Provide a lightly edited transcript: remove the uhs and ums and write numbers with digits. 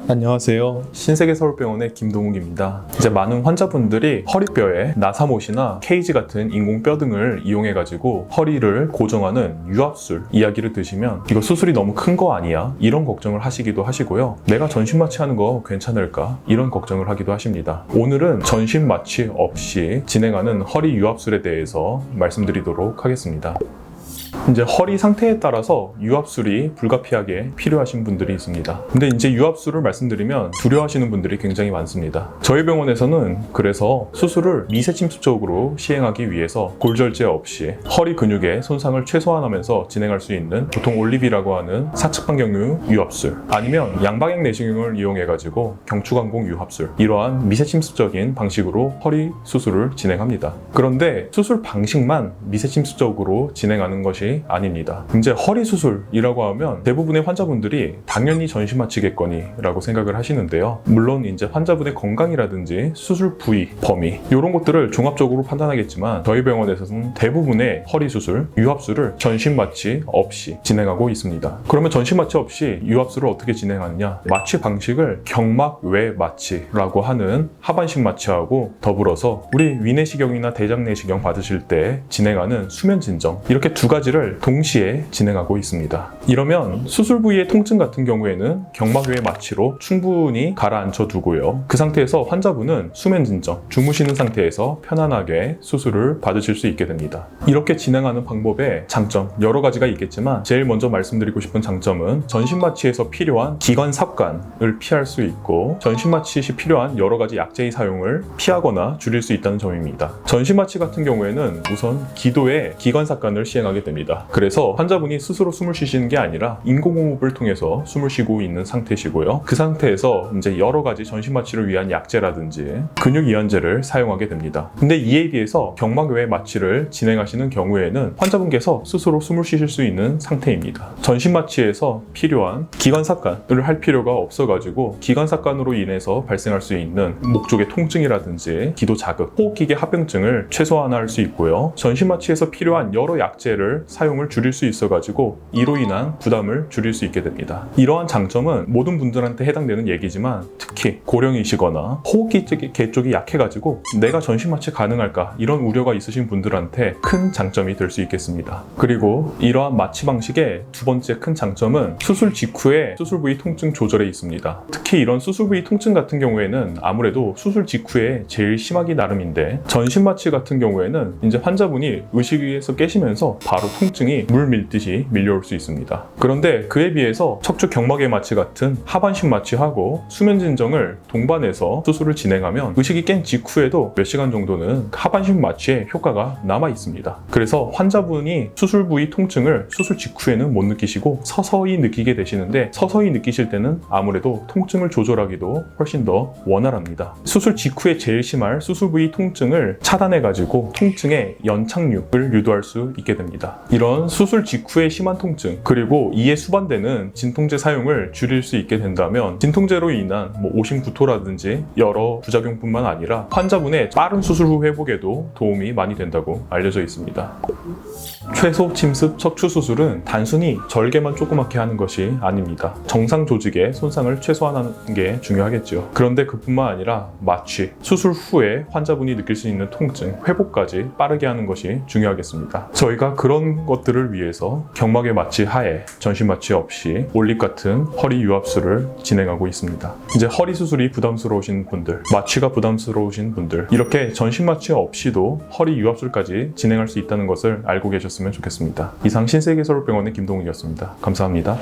안녕하세요. 신세계서울병원의 김동욱입니다. 이제 많은 환자분들이 허리뼈에 나사못이나 케이지 같은 인공뼈 등을 이용해가지고 허리를 고정하는 유압술 이야기를 드시면 이거 수술이 너무 큰 거 아니야? 이런 걱정을 하시기도 하시고요. 내가 전신 마취하는 거 괜찮을까? 이런 걱정을 하기도 하십니다. 오늘은 전신 마취 없이 진행하는 허리 유압술에 대해서 말씀드리도록 하겠습니다. 이제 허리 상태에 따라서 유압술이 불가피하게 필요하신 분들이 있습니다. 근데 이제 유압술을 말씀드리면 두려워하시는 분들이 굉장히 많습니다. 저희 병원에서는 그래서 수술을 미세침습적으로 시행하기 위해서 골절제 없이 허리 근육의 손상을 최소화하면서 진행할 수 있는 보통 올리비라고 하는 사측방경류 유압술, 아니면 양방향 내시경을 이용해가지고 경추관공 유압술, 이러한 미세침습적인 방식으로 허리 수술을 진행합니다. 그런데 수술 방식만 미세침습적으로 진행하는 것이 아닙니다. 이제 허리 수술이라고 하면 대부분의 환자분들이 당연히 전신 마취겠거니 라고 생각을 하시는데요. 물론 이제 환자분의 건강이라든지 수술 부위, 범위 이런 것들을 종합적으로 판단하겠지만 저희 병원에서는 대부분의 허리 수술, 유압술을 전신 마취 없이 진행하고 있습니다. 그러면 전신 마취 없이 유압술을 어떻게 진행하느냐? 마취 방식을 경막 외 마취라고 하는 하반신 마취하고 더불어서 우리 위내시경이나 대장내시경 받으실 때 진행하는 수면 진정, 이렇게 두 가지를 동시에 진행하고 있습니다. 이러면 수술 부위의 통증 같은 경우에는 경막 외 마취로 충분히 가라앉혀 두고요. 그 상태에서 환자분은 수면 진정, 주무시는 상태에서 편안하게 수술을 받으실 수 있게 됩니다. 이렇게 진행하는 방법의 장점 여러 가지가 있겠지만 제일 먼저 말씀드리고 싶은 장점은 전신 마취에서 필요한 기관 삽관을 피할 수 있고 전신 마취 시 필요한 여러 가지 약제의 사용을 피하거나 줄일 수 있다는 점입니다. 전신 마취 같은 경우에는 우선 기도에 기관 삽관을 시행하게 됩니다. 그래서 환자분이 스스로 숨을 쉬시는 게 아니라 인공호흡을 통해서 숨을 쉬고 있는 상태시고요. 그 상태에서 이제 여러 가지 전신 마취를 위한 약제라든지 근육 이완제를 사용하게 됩니다. 근데 이에 비해서 경막 외 마취를 진행하시는 경우에는 환자분께서 스스로 숨을 쉬실 수 있는 상태입니다. 전신 마취에서 필요한 기관 삽관을 할 필요가 없어가지고 기관 삽관으로 인해서 발생할 수 있는 목 쪽의 통증이라든지 기도 자극, 호흡기계 합병증을 최소화할 수 있고요. 전신 마취에서 필요한 여러 약제를 사용을 줄일 수 있어가지고 이로 인한 부담을 줄일 수 있게 됩니다. 이러한 장점은 모든 분들한테 해당되는 얘기지만 특히 고령이시거나 호흡기계 쪽이 약해가지고 내가 전신 마취 가능할까 이런 우려가 있으신 분들한테 큰 장점이 될 수 있겠습니다. 그리고 이러한 마취 방식의 두 번째 큰 장점은 수술 직후의 수술 부위 통증 조절에 있습니다. 특히 이런 수술 부위 통증 같은 경우에는 아무래도 수술 직후에 제일 심하기 나름인데 전신 마취 같은 경우에는 이제 환자분이 의식 위에서 깨시면서 바로 통증이 물 밀듯이 밀려올 수 있습니다. 그런데 그에 비해서 척추 경막의 마취 같은 하반신 마취하고 수면 진정을 동반해서 수술을 진행하면 의식이 깬 직후에도 몇 시간 정도는 하반신 마취의 효과가 남아 있습니다. 그래서 환자분이 수술 부위 통증을 수술 직후에는 못 느끼시고 서서히 느끼게 되시는데, 서서히 느끼실 때는 아무래도 통증을 조절하기도 훨씬 더 원활합니다. 수술 직후에 제일 심할 수술 부위 통증을 차단해가지고 통증의 연착륙을 유도할 수 있게 됩니다. 이런 수술 직후의 심한 통증, 그리고 이에 수반되는 진통제 사용을 줄일 수 있게 된다면 진통제로 인한 오심 구토라든지 여러 부작용뿐만 아니라 환자분의 빠른 수술 후 회복에도 도움이 많이 된다고 알려져 있습니다. 최소 침습 척추 수술은 단순히 절개만 조그맣게 하는 것이 아닙니다. 정상 조직의 손상을 최소화하는 게 중요하겠죠. 그런데 그뿐만 아니라 마취, 수술 후에 환자분이 느낄 수 있는 통증, 회복까지 빠르게 하는 것이 중요하겠습니다. 저희가 그런 것들을 위해서 경막의 마취 하에 전신 마취 없이 올립 같은 허리 유압술을 진행하고 있습니다. 이제 허리 수술이 부담스러우신 분들, 마취가 부담스러우신 분들, 이렇게 전신 마취 없이도 허리 유압술까지 진행할 수 있다는 것을 알고 계셨으면 좋겠습니다. 이상 신세계서울병원의 김동욱이었습니다. 감사합니다.